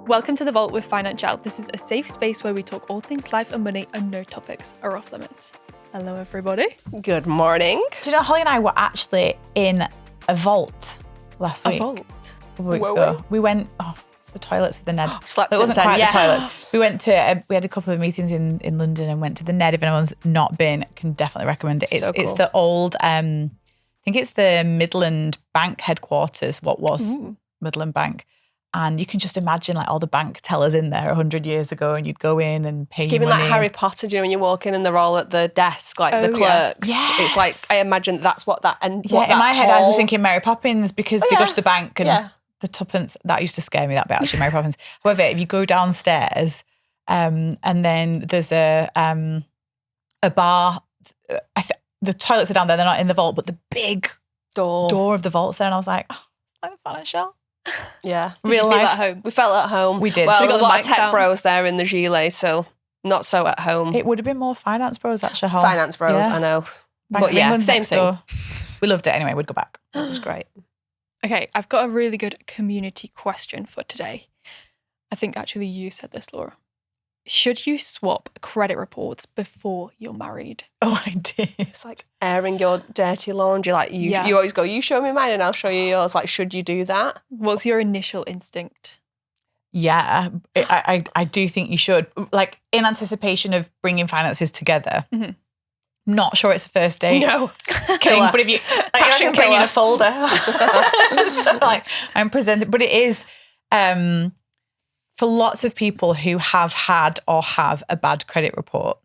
Welcome to The Vault with Financielle. This is a safe space where we talk all things life and money and no topics are off limits. Hello, everybody. Good morning. Do you know, Holly and I were actually in a vault last week. A vault? A couple of weeks ago. We went, it's the toilets at the Ned. Slept It wasn't since then, quite yes. the toilets. We went to, we had a couple of meetings in London and went to the Ned. If anyone's not been, can definitely recommend it. So It's cool. the old, I think it's the Midland Bank headquarters, what was Midland Bank. And you can just imagine like all the bank tellers in there 100 years ago, and you'd go in and pay your Even money. like Harry Potter, do you know, when you walk in and they're all at the desk, like the Oh, yeah. clerks. Yes. It's like, I imagine that's what that, and Yeah, what in that my head I was whole- thinking Mary Poppins because they go to the bank and Yeah. the tuppence, that used to scare me, that bit actually, Mary Poppins. However, if you go downstairs and then there's a bar, the toilets are down there, they're not in the vault, but the big door of the vault's there, and I was like, oh, like the Financielle. Yeah. Did you feel at home? We felt at home. We did. Well, So you there got was the a lot of mics tech out? bros there in the gilet, so not so at home. It would have been more finance bros actually. Home. Finance bros, Yeah. I know. Bank But of yeah, England's same next thing. door. We loved it anyway, we'd go back. It was great. Okay, I've got a really good community question for today. I think actually you said this, Laura. Should you swap credit reports before you're married? Oh, I did. It's like airing your dirty laundry. Like you always go, you show me mine and I'll show you yours. Like, should you do that? What's your initial instinct? Yeah, I do think you should. Like in anticipation of bringing finances together. Mhm. Not sure it's a first date. No. Thing, Killer. but if you Passion imagine bringing killer. a folder, so like I'm presenting, but it is for lots of people who have had or have a bad credit report.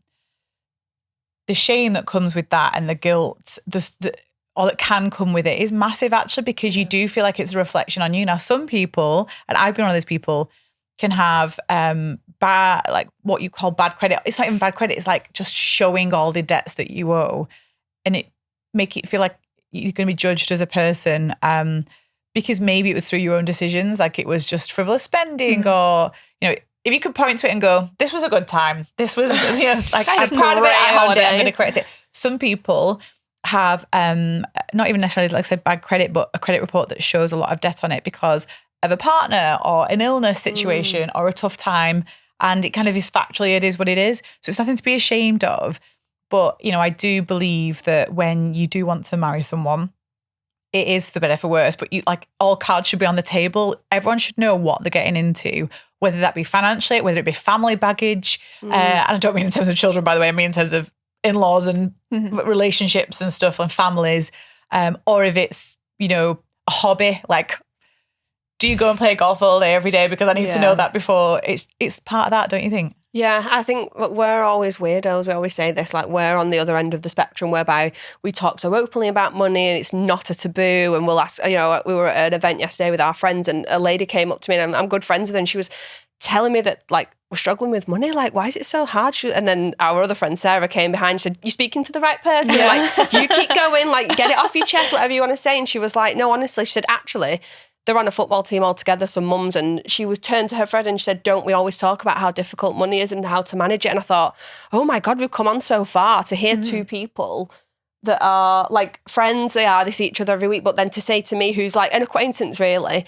The shame that comes with that and the guilt, or that can come with it, is massive actually, because you do feel like it's a reflection on you. Now, some people, and I've been one of those people, can have bad, like what you call bad credit. It's not even bad credit. It's like just showing all the debts that you owe, and it make it feel like you're going to be judged as a person because maybe it was through your own decisions, like it was just frivolous spending, or if you could point to it and go, "This was a good time. This was like I'm proud of it. I owned it. I'm going to correct it." Some people have not even necessarily, like I said, bad credit, but a credit report that shows a lot of debt on it because of a partner or an illness situation or a tough time. And it kind of is factually, it is what it is. So it's nothing to be ashamed of. But, I do believe that when you do want to marry someone, it is for better, for worse. But all cards should be on the table. Everyone should know what they're getting into, whether that be financially, whether it be family baggage. And I don't mean in terms of children, by the way. I mean in terms of in-laws and relationships and stuff and families. Or if it's, a hobby, like, do you go and play golf all day every day? Because I need to know that before. It's part of that, don't you think? Yeah, I think we're always weirdos. We always say this, like we're on the other end of the spectrum whereby we talk so openly about money and it's not a taboo. And we'll ask, we were at an event yesterday with our friends and a lady came up to me and I'm good friends with her and she was telling me that like we're struggling with money. Like, why is it so hard? And then our other friend Sarah came behind and said, "You're speaking to the right person. Like, you keep going, like get it off your chest, whatever you want to say." And she was like, "No, honestly," she said, "actually, they're on a football team all together, some mums," and she was turned to her friend and she said, "Don't we always talk about how difficult money is and how to manage it?" And I thought, oh my God, we've come on so far to hear two people that are like friends, they see each other every week, but then to say to me, who's like an acquaintance really,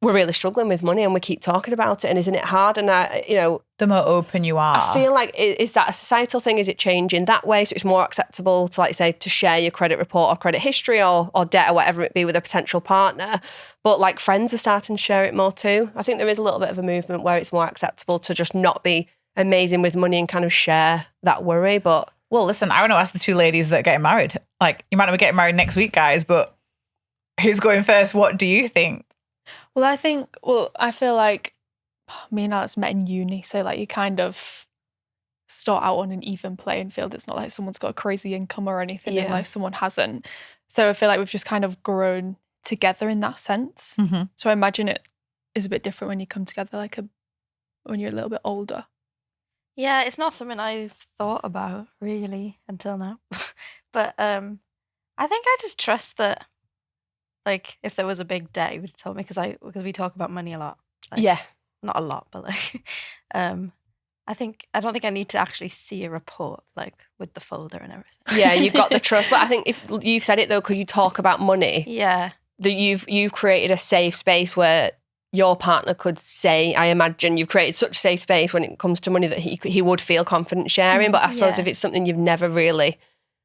we're really struggling with money and we keep talking about it and isn't it hard? And the more open you are. I feel like, is that a societal thing? Is it changing that way? So it's more acceptable to, like say, to share your credit report or credit history or debt or whatever it be with a potential partner. But like friends are starting to share it more too. I think there is a little bit of a movement where it's more acceptable to just not be amazing with money and kind of share that worry. But well, listen, I want to ask the two ladies that are getting married. Like, you might not be getting married next week, guys, but who's going first? What do you think? Well, I feel like me and Alex met in uni. So like you kind of start out on an even playing field. It's not like someone's got a crazy income or anything and like someone hasn't. So I feel like we've just kind of grown together in that sense. Mm-hmm. So I imagine it is a bit different when you come together when you're a little bit older. Yeah, it's not something I've thought about really until now. But I think I just trust that, like, if there was a big debt, he would tell me because we talk about money a lot. Like, yeah, not a lot, but like, I don't think I need to actually see a report like with the folder and everything. yeah, you've got the trust. But I think if you've said it though, could you talk about money? Yeah. That you've created a safe space where your partner could say, I imagine you've created such a safe space when it comes to money that he would feel confident sharing. But I suppose if it's something you've never really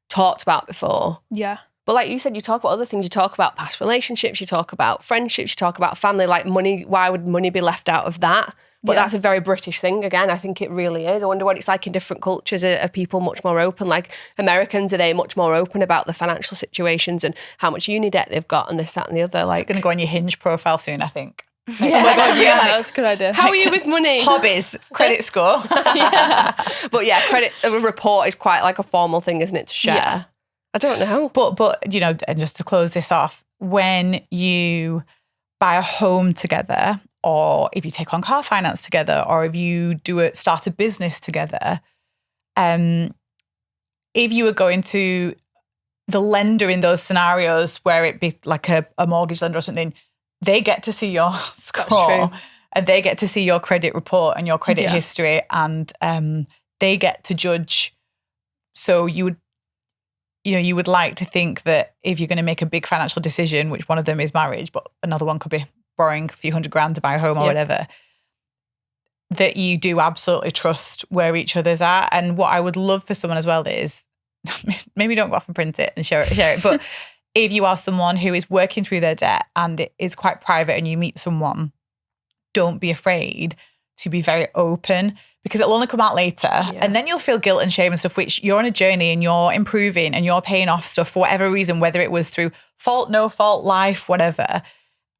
talked about before. Yeah. But like you said, you talk about other things. You talk about past relationships, you talk about friendships, you talk about family, like money. Why would money be left out of that? But that's a very British thing. Again, I think it really is. I wonder what it's like in different cultures. Are people much more open? Like Americans, are they much more open about the financial situations and how much uni debt they've got and this, that and the other? Like, It's going to go on your Hinge profile soon, I think. Yeah. Oh my God, yeah, that's a good idea. How are you with money? Hobbies, credit score. But yeah, credit report is quite like a formal thing, isn't it, to share? Yeah. I don't know. But you know, and just to close this off, when you buy a home together, or if you take on car finance together, or if you start a business together, if you were going to the lender in those scenarios where it be like a mortgage lender or something, they get to see your score and they get to see your credit report and your credit history, and they get to judge. So you would like to think that if you're going to make a big financial decision, which one of them is marriage, but another one could be borrowing a few $100,000 to buy a home or whatever, that you do absolutely trust where each other's at. And what I would love for someone as well is, maybe don't go off and print it and share it, but if you are someone who is working through their debt and it is quite private and you meet someone, don't be afraid to be very open, because it'll only come out later. And then you'll feel guilt and shame and stuff, which you're on a journey and you're improving and you're paying off stuff for whatever reason, whether it was through fault, no fault, life, whatever.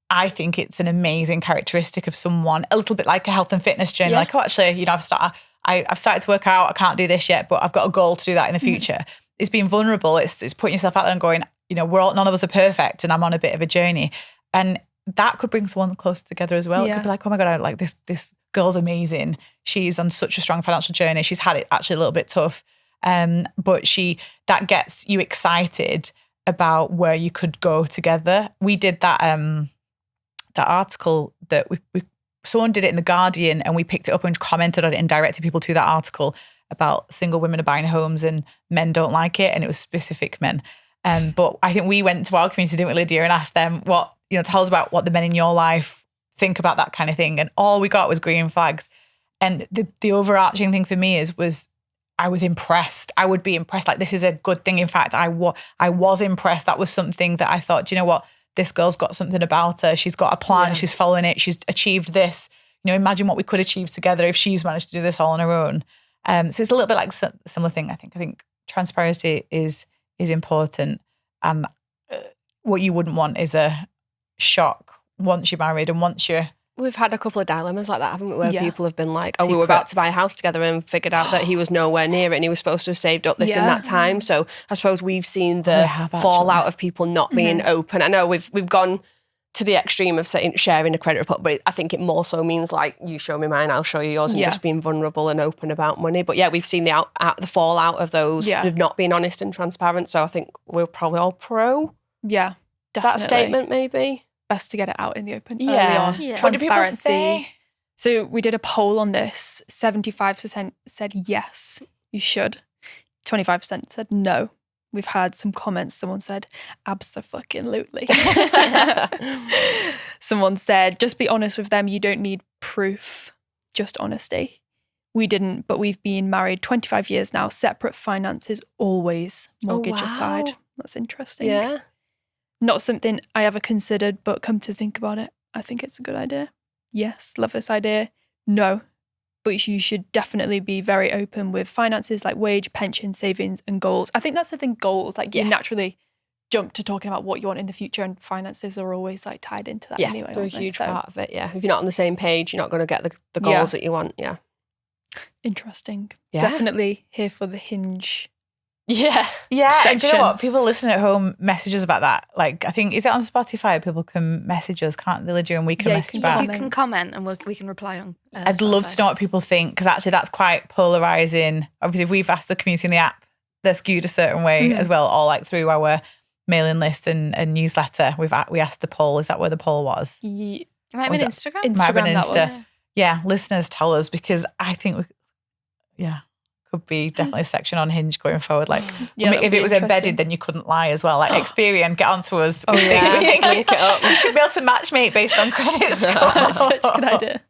I think it's an amazing characteristic of someone, a little bit like a health and fitness journey. Like, oh, actually, you know, I've started to work out. I can't do this yet, but I've got a goal to do that in the future. It's being vulnerable. It's putting yourself out there and going, you know, none of us are perfect and I'm on a bit of a journey. And that could bring someone closer together as well. It could be like, oh my God, I like this girl's amazing. She's on such a strong financial journey. She's had it actually a little bit tough. But that gets you excited about where you could go together. We did that article that someone did it in The Guardian, and we picked it up and commented on it and directed people to that article about single women are buying homes and men don't like it. And it was specific men. But I think we went to our community, didn't we, Lydia, and asked them tell us about what the men in your life think about that kind of thing. And all we got was green flags. And the overarching thing for me was I was impressed. I would be impressed. Like, this is a good thing. In fact, I was impressed. That was something that I thought, do you know what? This girl's got something about her. She's got a plan. She's following it. She's achieved this. You know, imagine what we could achieve together if she's managed to do this all on her own. So it's a little bit like a similar thing. I think transparency is important. And what you wouldn't want is a shock once you're married and once you're... We've had a couple of dilemmas like that, haven't we? Where people have been like, we were about to buy a house together and figured out that he was nowhere near it and he was supposed to have saved up this in that time. So I suppose we've seen the fallout of people not being open. I know we've gone to the extreme of sharing a credit report, but I think it more so means like, you show me mine, I'll show you yours, and just being vulnerable and open about money. But yeah, we've seen the fallout of those who've not been honest and transparent. So I think we're probably all pro. Yeah, definitely. That statement, maybe. Best to get it out in the open early on. Yeah. What do people Transparency. say? So we did a poll on this. 75% said yes, you should. 25% said no. We've had some comments. Someone said, abso-fucking-lutely. Someone said, just be honest with them. You don't need proof, just honesty. We didn't, but we've been married 25 years now. Separate finances, always. Mortgage aside. That's interesting. Yeah. Not something I ever considered, but come to think about it, I think it's a good idea. Yes, love this idea. No, but you should definitely be very open with finances like wage, pension, savings and goals. I think that's the thing, goals. Like you naturally jump to talking about what you want in the future, and finances are always like tied into that anyway. They're a huge part of it, If you're not on the same page, you're not going to get the goals that you want, Interesting. Yeah. Definitely here for the Hinge. Yeah. And do you know what? People listening at home message us about that. Like, I think, is it on Spotify? People can message us, can't they, Lydia? And we can message back. You can comment and we can reply on I'd love to know what people think, because actually that's quite polarising. Obviously, we've asked the community in the app, they're skewed a certain way as well, or like through our mailing list and newsletter. We asked the poll. Is that where the poll was? It might be Instagram. Might have been Instagram, that Insta. was. Yeah, listeners tell us, because I think, could could be definitely a section on Hinge going forward. Like, Yeah, if it was embedded, then you couldn't lie as well. Like, Experian, get onto us. Oh, yeah. Link it up. We should be able to matchmate based on credit score. That's such a good idea.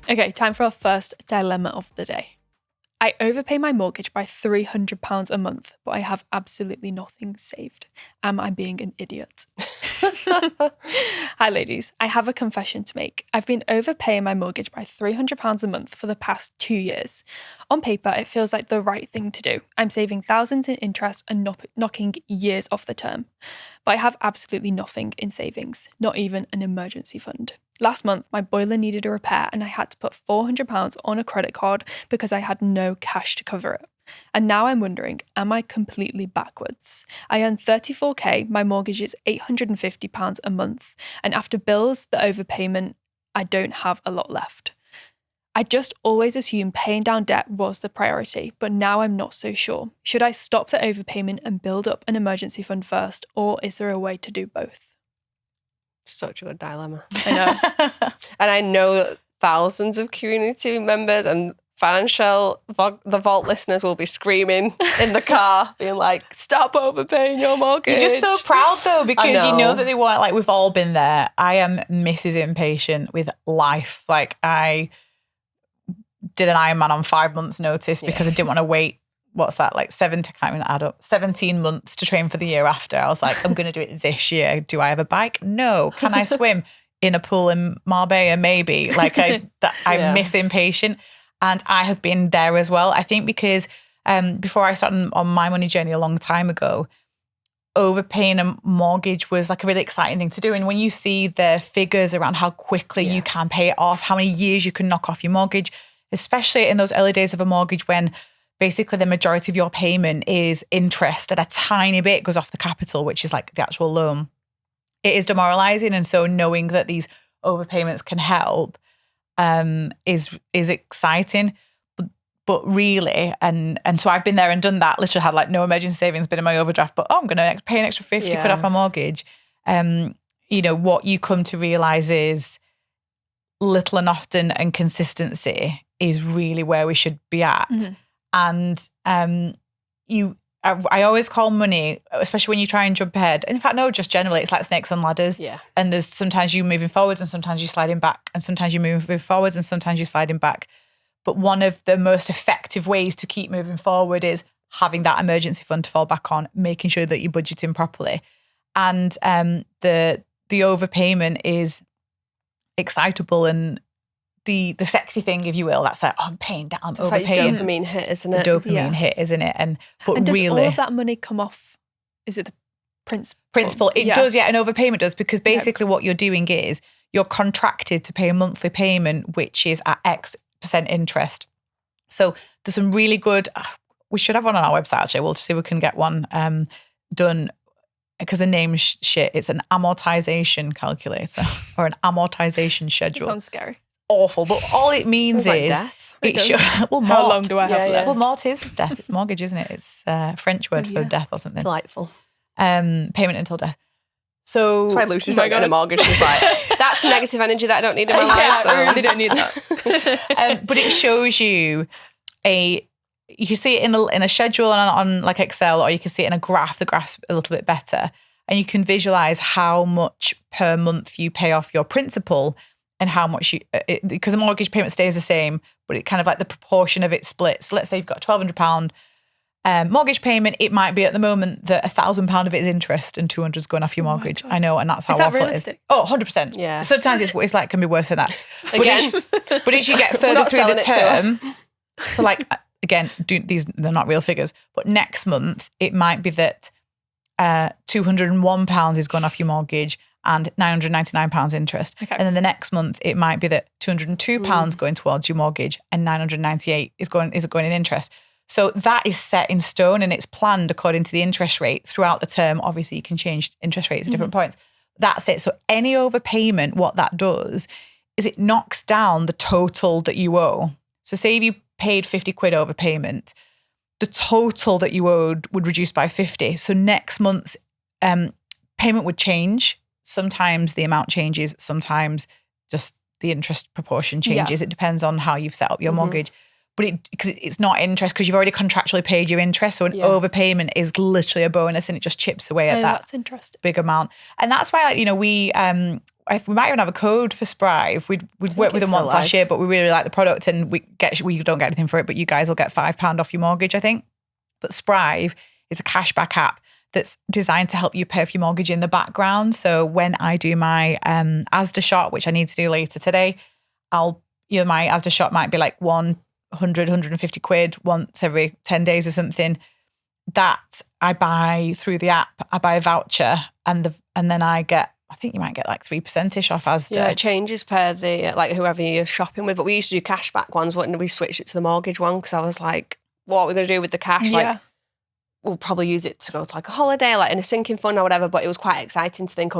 Okay, time for our first dilemma of the day. I overpay my mortgage by £300 a month, but I have absolutely nothing saved. Am I being an idiot? Hi, ladies. I have a confession to make. I've been overpaying my mortgage by £300 a month for the past 2 years. On paper, it feels like the right thing to do. I'm saving thousands in interest and knocking years off the term. But I have absolutely nothing in savings, not even an emergency fund. Last month, my boiler needed a repair and I had to put £400 on a credit card because I had no cash to cover it. And now I'm wondering, am I completely backwards? I earn 34k, my mortgage is £850 a month, and after bills, the overpayment, I don't have a lot left. I just always assumed paying down debt was the priority, but now I'm not so sure. Should I stop the overpayment and build up an emergency fund first, or is there a way to do both? Such a good dilemma. I know. And I know that thousands of community members and Financielle, the Vault listeners will be screaming in the car, being like, stop overpaying your mortgage. You're just so proud though, because you know that they want, like, we've all been there. I am Mrs. Impatient with life. Like, I did an Ironman on 5 months notice because I didn't want to wait. What's that, like 17 months to train for the year after. I was like, I'm going to do it this year. Do I have a bike? No. Can I swim in a pool in Marbella? Maybe. Like, I'm Miss Impatient. And I have been there as well. I think because before I started on my money journey a long time ago, overpaying a mortgage was like a really exciting thing to do. And when you see the figures around how quickly you can pay it off, how many years you can knock off your mortgage, especially in those early days of a mortgage when basically the majority of your payment is interest and a tiny bit goes off the capital, which is like the actual loan, it is demoralizing. And so knowing that these overpayments can help is exciting, but really, and so I've been there and done that. Literally had like no emergency savings, been in my overdraft, but I'm going to pay an extra 50 quid off my mortgage. What you come to realize is little and often and consistency is really where we should be at. Mm-hmm. And I always call money, especially when you try and jump ahead. And in fact, no, just generally, it's like snakes and ladders. Yeah. And there's sometimes you moving forwards and sometimes you sliding back, and sometimes you moving forwards and sometimes you sliding back. But one of the most effective ways to keep moving forward is having that emergency fund to fall back on, making sure that you're budgeting properly. And the overpayment is excitable and the sexy thing, if you will. That's like, I'm paying down, I'm overpaying. Like dopamine hit, isn't it? The dopamine hit, isn't it? And does really, all of that money come off? Is it the principal? It does, yeah. An overpayment does, because basically what you're doing is you're contracted to pay a monthly payment, which is at X% interest. So there's some really good. We should have one on our website actually. We'll see if we can get one done. Because the name's shit. It's an amortization calculator or an amortization schedule. It sounds scary. Awful, but all it means like is death. How long do I have left? Well, mort is death. It's mortgage, isn't it? It's a French word for death or something. Delightful. Payment until death. So that's why Lucy's not getting a mortgage. She's like, that's negative energy that I don't need in my life. So I really don't need that. But it shows you you can see it in a schedule on like Excel, or you can see it in a graph. The graph's a little bit better, and you can visualize how much per month you pay off your principal. And how much because the mortgage payment stays the same, but it kind of like the proportion of it splits. So let's say you've got £1,200 mortgage payment. It might be at the moment that £1,000 of it is interest and 200 is going off your mortgage. I know, and that's how awful it is. Oh, 100%. Yeah. Sometimes it's like can be worse than that. But as you get further through the term, so like again, they're not real figures, but next month it might be that £201 is going off your mortgage and £999 interest. Okay. And then the next month it might be that £202 going towards your mortgage and £998 is going in interest. So that is set in stone and it's planned according to the interest rate throughout the term. Obviously you can change interest rates at different points. That's it. So any overpayment, what that does is it knocks down the total that you owe. So say if you paid 50 quid overpayment, the total that you owed would reduce by 50. So next month's payment would change. Sometimes the amount changes, sometimes just the interest proportion changes. It depends on how you've set up your mortgage. But because it's not interest, because you've already contractually paid your interest. So an overpayment is literally a bonus, and it just chips away at that's interesting. big amount. And that's why, like, you know, we might even have a code for Sprive. We'd worked with them once last year, but we really like the product, and we don't get anything for it, but you guys will get £5 off your mortgage, I think. But Sprive is a cashback app that's designed to help you pay off your mortgage in the background. So when I do my Asda shop, which I need to do later today, my Asda shop might be like 150 quid once every 10 days or something. That I buy through the app. I buy a voucher, and then I think you might get like 3%ish off Asda. Yeah, it changes per the like whoever you're shopping with. But we used to do cashback ones, and we switched it to the mortgage one because I was like, what are we going to do with the cash? Like, we'll probably use it to go to like a holiday, like in a sinking fund or whatever. But it was quite exciting to think,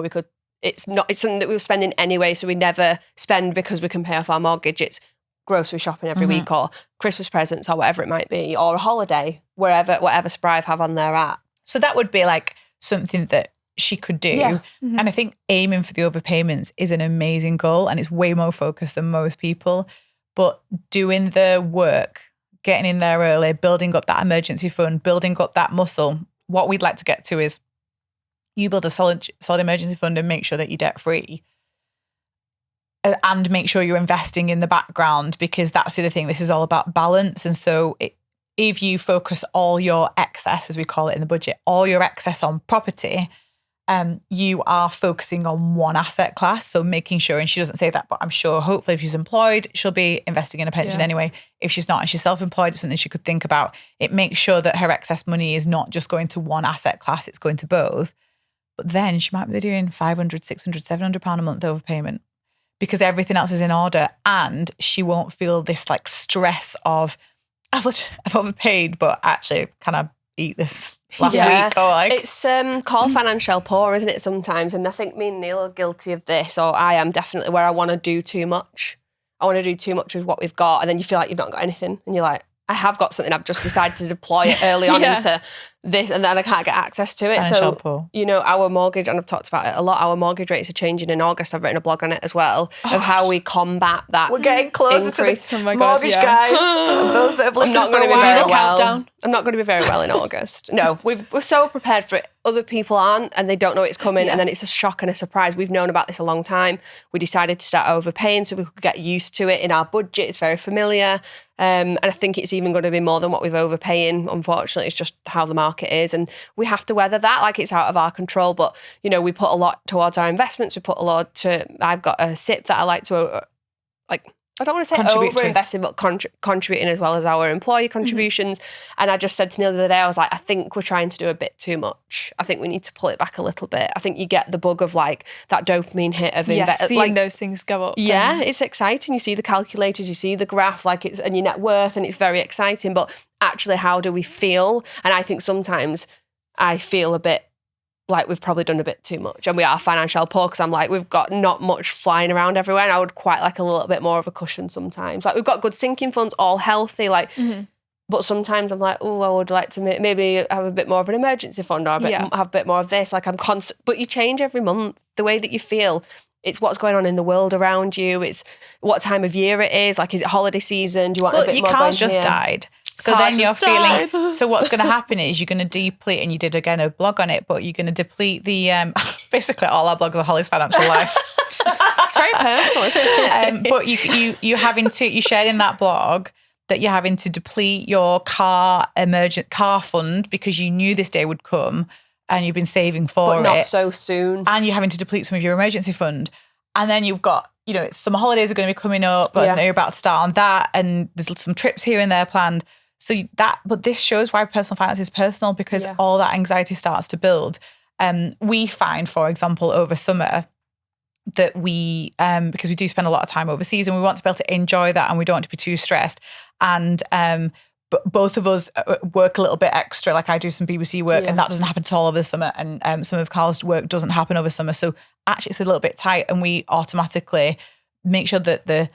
it's something that we were spending anyway, so we never spend because we can pay off our mortgage. It's grocery shopping every week, or Christmas presents, or whatever it might be, or a holiday, whatever Sprive have on their app. So that would be like something that she could do. And I think aiming for the overpayments is an amazing goal, and it's way more focused than most people. But doing the work, getting in there early, building up that emergency fund, building up that muscle. What we'd like to get to is you build a solid emergency fund and make sure that you're debt free, and make sure you're investing in the background, because that's the other thing. This is all about balance. And so if you focus all your excess, as we call it in the budget, all your excess on property, you are focusing on one asset class. So making sure, and she doesn't say that, but I'm sure hopefully if she's employed, she'll be investing in a pension anyway. If she's not and she's self-employed, it's something she could think about. It makes sure that her excess money is not just going to one asset class, it's going to both. But then she might be doing £500, £600, £700 a month overpayment, because everything else is in order, and she won't feel this like stress of, I've overpaid, but actually can I eat this last week? Or like, it's called financial poor, isn't it, sometimes? And I think me and Neil are guilty of this, or I am definitely, where I want to do too much. I want to do too much with what we've got, and then you feel like you've not got anything, and you're like, I have got something, I've just decided to deploy it early on into this, and then I can't get access to it. Financial poor. You know, our mortgage, and I've talked about it a lot, our mortgage rates are changing in August. I've written a blog on it as well, of how we combat that. We're getting closer increase. to the mortgage guys. Those that have listened for a while. I'm not going to be very well in August. No, we're so prepared for it. Other people aren't, and they don't know it's coming, and then it's a shock and a surprise. We've known about this a long time. We decided to start overpaying so we could get used to it in our budget. It's very familiar. And I think it's even going to be more than what we've overpaying. Unfortunately, it's just how the market is, and we have to weather that. Like, it's out of our control, but you know, we put a lot towards our investments. We put a lot to. I've got a SIP that I like to I don't want to say over-investing, but contributing as well as our employee contributions. And I just said to Neil the other day, I was like, I think we're trying to do a bit too much. I think we need to pull it back a little bit. I think you get the bug of like that dopamine hit of seeing those things go up. Yeah, it's exciting. You see the calculators, you see the graph, like it's and your net worth, and it's very exciting. But actually, how do we feel? And I think sometimes I feel a bit like we've probably done a bit too much, and we are financial poor, because I'm like, we've got not much flying around everywhere, and I would quite like a little bit more of a cushion sometimes. Like, we've got good sinking funds, all healthy, like, but sometimes I'm like, oh, I would like to maybe have a bit more of an emergency fund, or have a bit more of this. Like, I'm constant, but you change every month. The way that you feel, it's what's going on in the world around you. It's what time of year it is. Like, is it holiday season? Do you want a bit more? Your car's just died. So then you're feeling, so what's going to happen is you're going to deplete, and you did again a blog on it, but you're going to deplete the, basically all our blogs are Holly's financial life. It's very personal, isn't it? But you having to, you shared in that blog that you're having to deplete your emergent car fund because you knew this day would come and you've been saving for it. But not so soon. And you're having to deplete some of your emergency fund. And then you've got, you know, some holidays are going to be coming up, and you're about to start on that, and there's some trips here and there planned. So but this shows why personal finance is personal, because all that anxiety starts to build. We find, for example, over summer that we, because we do spend a lot of time overseas, and we want to be able to enjoy that, and we don't want to be too stressed. And but both of us work a little bit extra. Like, I do some BBC work, and that doesn't happen at all over the summer. And some of Carl's work doesn't happen over summer. So actually, it's a little bit tight, and we automatically make sure that the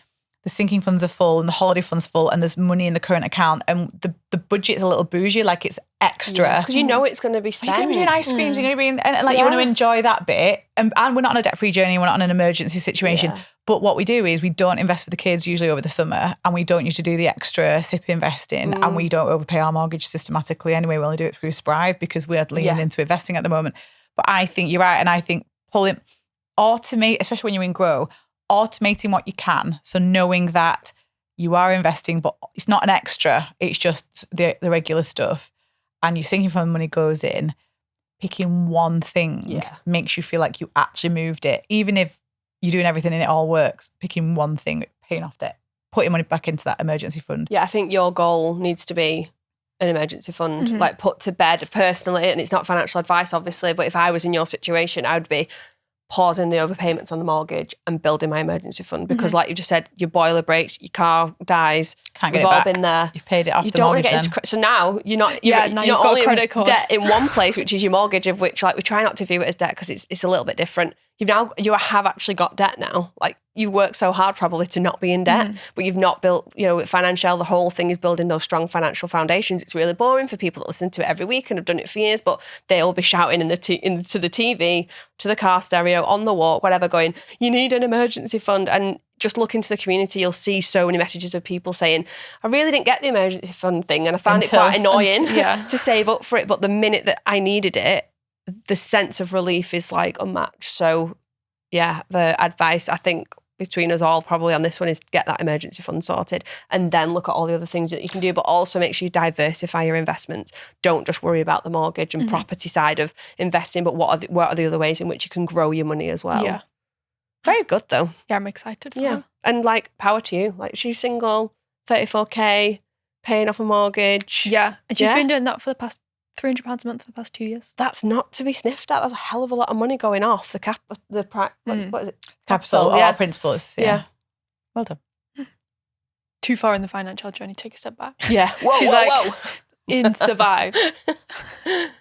the sinking funds are full and the holiday fund's full and there's money in the current account and the budget's a little bougie, like it's extra. Because you know it's going to be spent. You're going to be doing ice creams, you're going to be and like you want to enjoy that bit. And we're not on a debt-free journey, we're not on an emergency situation. Yeah. But what we do is we don't invest for the kids usually over the summer, and we don't usually do the extra SIP investing, and we don't overpay our mortgage systematically anyway. We only do it through Sprive because we're leaning into investing at the moment. But I think you're right, and I think automate, especially when you're in grow, automating what you can. So knowing that you are investing, but it's not an extra, it's just the regular stuff. And you're sinking fund money goes in, picking one thing makes you feel like you actually moved it. Even if you're doing everything and it all works, picking one thing, paying off debt, putting money back into that emergency fund. Yeah, I think your goal needs to be an emergency fund, like put to bed personally. And it's not financial advice, obviously, but if I was in your situation, I would be pausing the overpayments on the mortgage and building my emergency fund because like you just said, your boiler breaks, your car dies. Can't get We've it all back. been there. You've paid it off you the don't mortgage want to get into so now you're not only credit card debt in one place, which is your mortgage, of which like we try not to view it as debt because it's a little bit different. You have actually got debt now. Like you worked so hard probably to not be in debt, but you've not built, with Financielle, the whole thing is building those strong financial foundations. It's really boring for people that listen to it every week and have done it for years, but they'll be shouting into the TV, to the car stereo, on the walk, whatever, going, you need an emergency fund. And just look into the community, you'll see so many messages of people saying, I really didn't get the emergency fund thing and I found it quite annoying to save up for it. But the minute that I needed it, the sense of relief is like unmatched. So yeah, the advice I think between us all probably on this one is get that emergency fund sorted and then look at all the other things that you can do, but also make sure you diversify your investments. Don't just worry about the mortgage and property side of investing, but what are the other ways in which you can grow your money as well. Yeah. Very good though. Yeah, I'm excited for her. And like power to you. Like she's single, 34k, paying off a mortgage. Yeah. And she's been doing that for the past £300 a month for the past 2 years. That's not to be sniffed at. That's a hell of a lot of money going off what is it? Capital or principals. Yeah. Well done. Too far in the financial journey, take a step back. Yeah. Whoa. In Survive.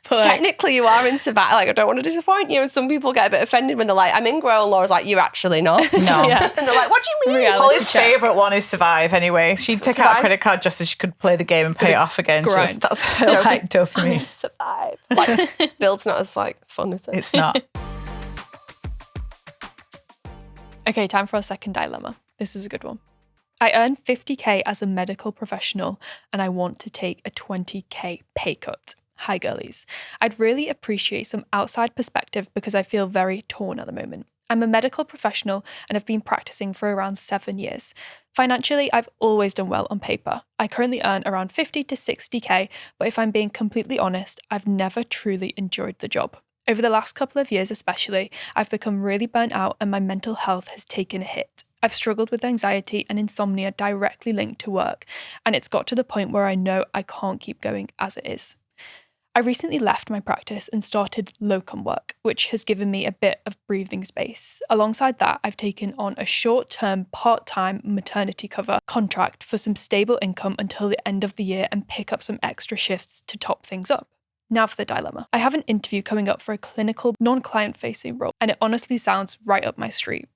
But technically you are in Survive. Like I don't want to disappoint you. And some people get a bit offended when they're like, I'm in Grow, and Laura's like, you're actually not. No. Yeah. And they're like, what do you mean? Holly's favourite one is Survive anyway. She'd take out a credit card just so she could play the game and pay it off again. That's her like dopamine. Survive. Like build's not as like fun as it. It's not. Okay, time for our second dilemma. This is a good one. I earn 50k as a medical professional and I want to take a 20k pay cut. Hi girlies. I'd really appreciate some outside perspective because I feel very torn at the moment. I'm a medical professional and have been practicing for around 7 years. Financially, I've always done well on paper. I currently earn around 50 to 60k, but if I'm being completely honest, I've never truly enjoyed the job. Over the last couple of years especially, I've become really burnt out and my mental health has taken a hit. I've struggled with anxiety and insomnia directly linked to work, and it's got to the point where I know I can't keep going as it is. I recently left my practice and started locum work, which has given me a bit of breathing space. Alongside that, I've taken on a short-term, part-time maternity cover contract for some stable income until the end of the year and pick up some extra shifts to top things up. Now for the dilemma. I have an interview coming up for a clinical, non-client facing role, and it honestly sounds right up my street.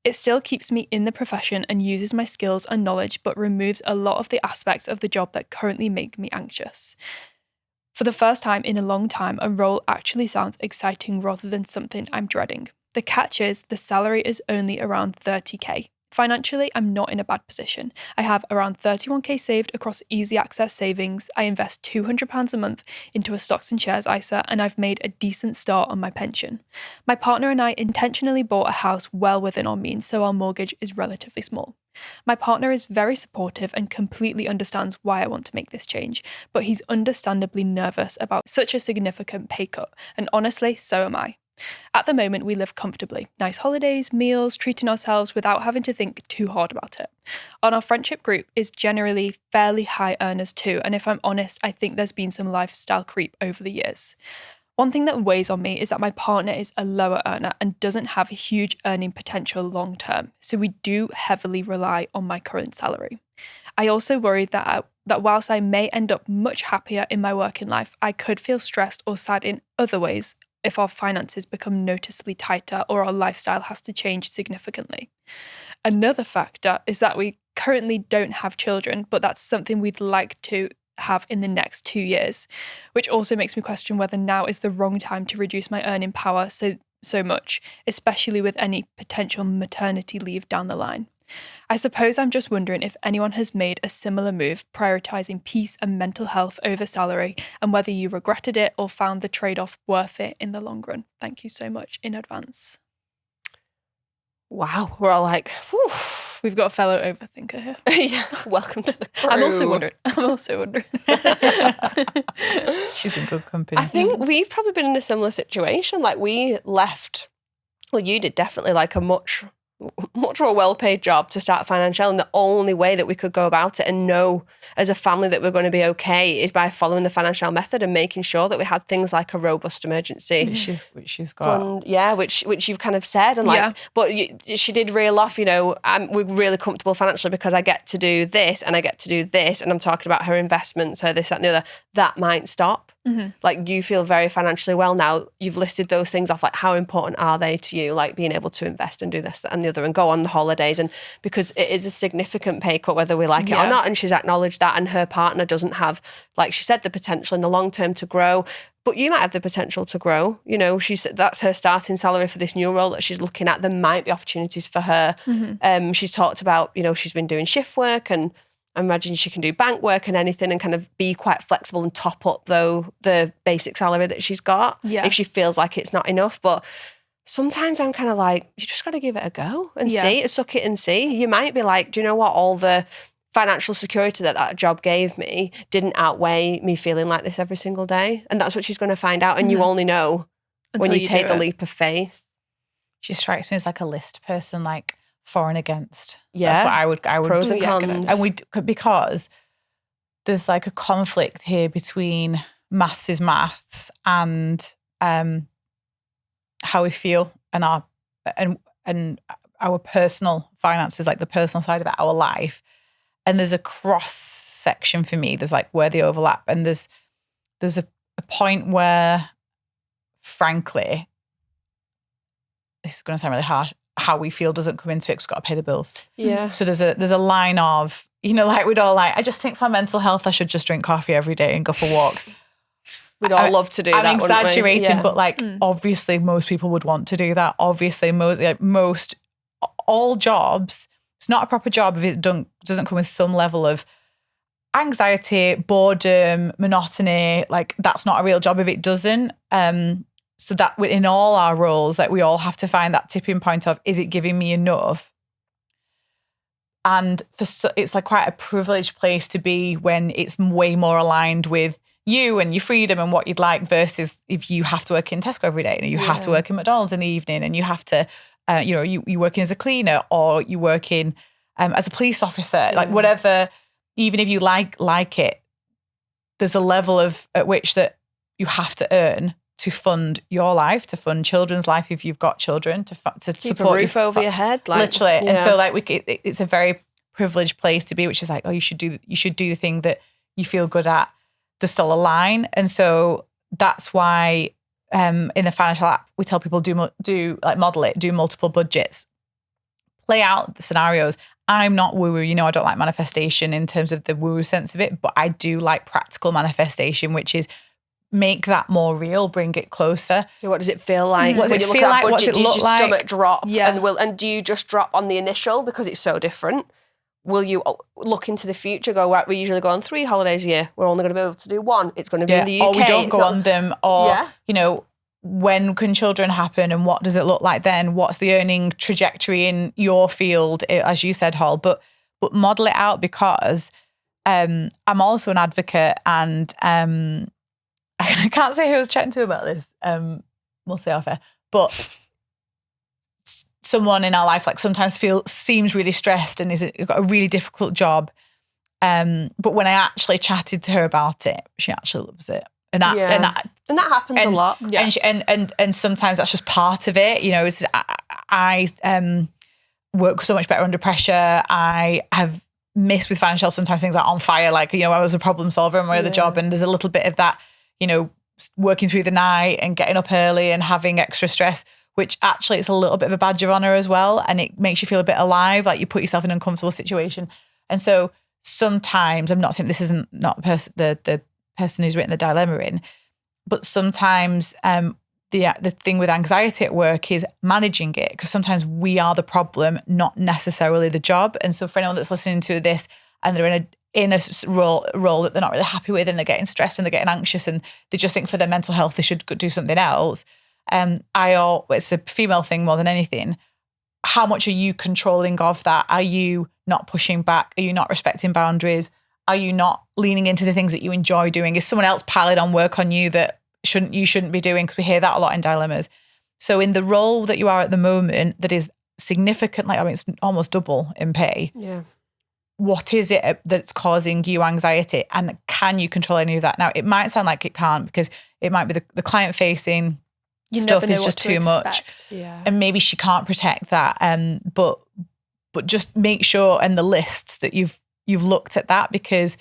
It still keeps me in the profession and uses my skills and knowledge, but removes a lot of the aspects of the job that currently make me anxious. For the first time in a long time, a role actually sounds exciting rather than something I'm dreading. The catch is the salary is only around 30k. Financially, I'm not in a bad position. I have around 31k saved across easy access savings. I invest £200 a month into a stocks and shares ISA, and I've made a decent start on my pension. My partner and I intentionally bought a house well within our means, so our mortgage is relatively small. My partner is very supportive and completely understands why I want to make this change, but he's understandably nervous about such a significant pay cut, and honestly, so am I. At the moment, we live comfortably. Nice holidays, meals, treating ourselves without having to think too hard about it. And our friendship group is generally fairly high earners too, and if I'm honest, I think there's been some lifestyle creep over the years. One thing that weighs on me is that my partner is a lower earner and doesn't have a huge earning potential long term, so we do heavily rely on my current salary. I also worry that whilst I may end up much happier in my working life, I could feel stressed or sad in other ways if our finances become noticeably tighter or our lifestyle has to change significantly. Another factor is that we currently don't have children, but that's something we'd like to have in the next 2 years, which also makes me question whether now is the wrong time to reduce my earning power so much, especially with any potential maternity leave down the line. I suppose I'm just wondering if anyone has made a similar move, prioritizing peace and mental health over salary, and whether you regretted it or found the trade-off worth it in the long run. Thank you so much in advance. Wow, we're all like, whew. We've got a fellow overthinker here. Yeah, welcome to the crew. I'm also wondering. She's in good company. I think we've probably been in a similar situation. Like we left, well, you did definitely, like a much more well-paid job to start Financielle, and the only way that we could go about it and know as a family that we're going to be okay is by following the Financielle method and making sure that we had things like a robust emergency which she's got fund, which you've kind of said, and but she did reel off, we're really comfortable financially because I get to do this and I get to do this, and I'm talking about her investments, her this, that and the other. That might stop. Like you feel very financially well now. You've listed those things off. Like how important are they to you? Like being able to invest and do this, that and the other and go on the holidays. And because it is a significant pay cut, whether we like it or not. And she's acknowledged that. And her partner doesn't have, like she said, the potential in the long term to grow. But you might have the potential to grow. That's her starting salary for this new role that she's looking at. There might be opportunities for her. She's talked about, she's been doing shift work, and I imagine she can do bank work and anything and kind of be quite flexible and top up, though, the basic salary that she's got if she feels like it's not enough. But sometimes I'm kind of like, you just got to give it a go and see, suck it and see. You might be like, do you know what? All the financial security that job gave me didn't outweigh me feeling like this every single day. And that's what she's going to find out. And you only know when you take the leap of faith. She strikes me as like a list person, like for and against. Yeah. That's what I would pros and cons. And because therethere's like a conflict here between maths is maths and how we feel and our personal finances, like the personal side of it, our life. And there's a cross section for me. There's like where they overlap, and there's a point where, frankly, this is going to sound really harsh, how we feel doesn't come into it because we've got to pay the bills. Yeah. So there's a line of, like we'd all like, I just think for mental health, I should just drink coffee every day and go for walks. We'd all love to do that. I'm exaggerating, yeah. but like obviously most people would want to do that. Obviously all jobs, it's not a proper job if it doesn't come with some level of anxiety, boredom, monotony. Like that's not a real job if it doesn't. So that in all our roles, like we all have to find that tipping point of, is it giving me enough? And it's like quite a privileged place to be when it's way more aligned with you and your freedom and what you'd like, versus if you have to work in Tesco every day and you have to work in McDonald's in the evening and you have to, you working as a cleaner or you working as a police officer, like whatever, even if you like it, there's a level at which that you have to earn to fund your life, to fund children's life if you've got children, to keep support a roof over your head, like, literally. Yeah. And so like it's a very privileged place to be, which is like, oh, you should do the thing that you feel good at. There's still a line, and so that's why in the Financielle app we tell people do model it, do multiple budgets, play out the scenarios. I'm not woo-woo, I don't like manifestation in terms of the woo-woo sense of it, but I do like practical manifestation, which is make that more real, bring it closer. What does it feel like? What does it feel like? Budget, What's it does look your like? stomach drop? Yeah. And do you just drop on the initial because it's so different? Will you look into the future, go, right, we usually go on 3 holidays a year. We're only going to be able to do 1. It's going to be in the UK. Or we don't go on them. Or, Yeah. When can children happen and what does it look like then? What's the earning trajectory in your field, as you said, Hall? But model it out, because I'm also an advocate, and I can't say who I was chatting to about this. We'll say off air. But someone in our life like sometimes seems really stressed and got a really difficult job. But when I actually chatted to her about it, she actually loves it. And that happens a lot. Yeah. And sometimes that's just part of it. I work so much better under pressure. I have missed with Financielle sometimes things like on fire, like, I was a problem solver in my other job, and there's a little bit of that, working through the night and getting up early and having extra stress, which actually it's a little bit of a badge of honor as well. And it makes you feel a bit alive, like you put yourself in an uncomfortable situation. And so sometimes, I'm not saying this isn't not the person who's written the dilemma in, but sometimes the thing with anxiety at work is managing it, because sometimes we are the problem, not necessarily the job. And so for anyone that's listening to this and they're in a role that they're not really happy with, and they're getting stressed and they're getting anxious and they just think for their mental health they should do something else. It's a female thing more than anything. How much are you controlling of that? Are you not pushing back? Are you not respecting boundaries? Are you not leaning into the things that you enjoy doing? Is someone else piling on work on you that you shouldn't be doing? Because we hear that a lot in dilemmas. So in the role that you are at the moment, that is significantly, I mean, it's almost double in pay. Yeah. What is it that's causing you anxiety? And can you control any of that? Now, it might sound like it can't, because it might be the client facing stuff is just too much. Yeah. And maybe she can't protect that. But just make sure in the lists that you've looked at that, because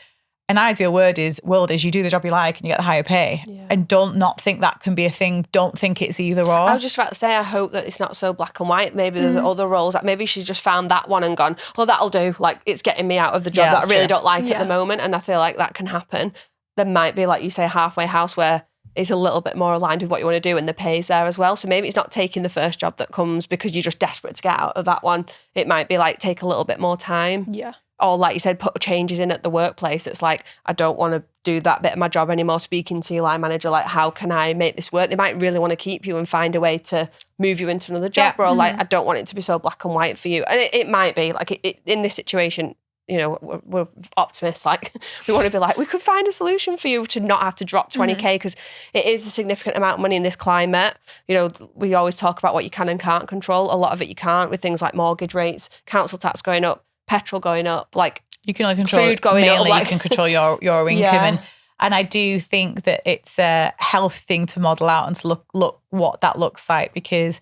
an ideal world is you do the job you like and you get the higher pay. Yeah. And don't not think that can be a thing. Don't think it's either or. I was just about to say, I hope that it's not so black and white. Maybe there's other roles that maybe she's just found that one and gone, oh, that'll do. Like, it's getting me out of the job that I really don't like at the moment. And I feel like that can happen. There might be, like you say, a halfway house where it's a little bit more aligned with what you want to do and the pay's there as well. So maybe it's not taking the first job that comes because you're just desperate to get out of that one. It might be like, take a little bit more time. Yeah. Or like you said, put changes in at the workplace. It's like, I don't want to do that bit of my job anymore. Speaking to your line manager, like, how can I make this work? They might really want to keep you and find a way to move you into another job. Or like, I don't want it to be so black and white for you. And it might be like in this situation, you know, we're optimists. Like, we want to be like, we could find a solution for you to not have to drop 20K, because it is a significant amount of money in this climate. You know, we always talk about what you can and can't control. A lot of it you can't, with things like mortgage rates, council tax going up, petrol going up, like you can only control food going mainly up. Like, you can control your income. Yeah. And I do think that it's a healthy thing to model out and to look what that looks like, because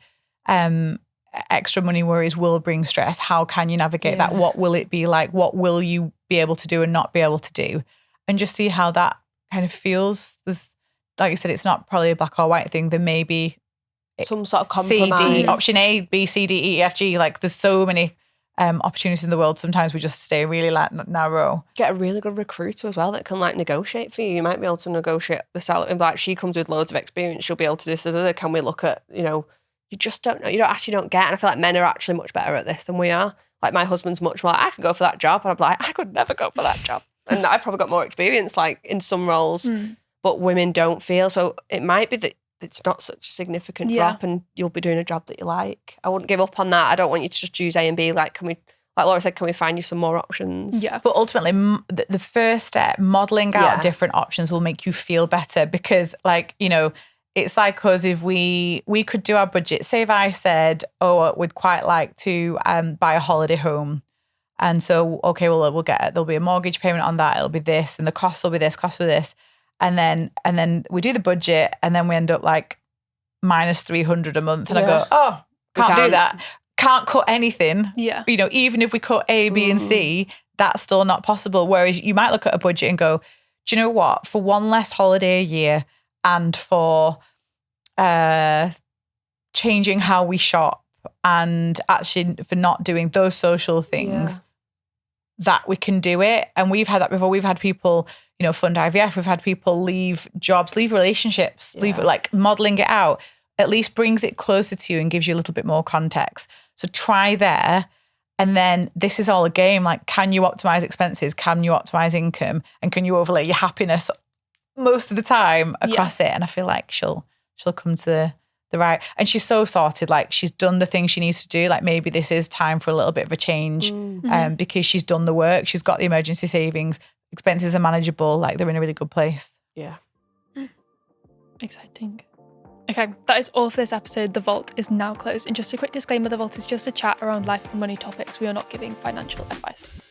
extra money worries will bring stress. How can you navigate that? What will it be like? What will you be able to do and not be able to do? And just see how that kind of feels. There's, like you said, it's not probably a black or white thing. There may be some sort of compromise. C, D, option A, B, C, D, E, F, G. Like, there's so many opportunities in the world. Sometimes we just stay really narrow. Get a really good recruiter as well that can like negotiate for you. You might be able to negotiate the salary. And like, she comes with loads of experience, she'll be able to do this. Can we look at, you know, you just don't know. You don't get. And I feel like men are actually much better at this than we are. Like, my husband's much more like, I could go for that job. And I'm like, I could never go for that job. And I've probably got more experience like in some roles, but women don't feel. So it might be that it's not such a significant drop and you'll be doing a job that you like. I wouldn't give up on that. I don't want you to just choose A and B. Like, like Laura said, can we find you some more options? Yeah. But ultimately, the first step, modelling out different options, will make you feel better, because, like, you know, it's like us, if we could do our budget. Say if I said, oh, we'd quite like to buy a holiday home. And so, okay, well, there'll be a mortgage payment on that. It'll be this, and the cost will be this, cost for this. And then we do the budget, and then we end up like minus $300 a month. And I go, oh, can't do that. Can't cut anything. Yeah. You know, even if we cut A, B, and C, that's still not possible. Whereas you might look at a budget and go, do you know what? For one less holiday a year, and for changing how we shop, and actually for not doing those social things, that we can do it. And we've had that before. We've had people, you know, fund IVF. We've had people leave jobs, leave relationships, leave it, like, modeling it out at least brings it closer to you and gives you a little bit more context. So try there. And then this is all a game. Like, can you optimize expenses? Can you optimize income? And can you overlay your happiness most of the time across it? And I feel like she'll come to the right. And she's so sorted. Like, she's done the thing she needs to do. Like, maybe this is time for a little bit of a change because she's done the work. She's got the emergency savings. Expenses are manageable. Like, they're in a really good place. Yeah. Exciting. Okay, that is all for this episode. The Vault is now closed. And just a quick disclaimer, The Vault is just a chat around life and money topics. We are not giving financial advice.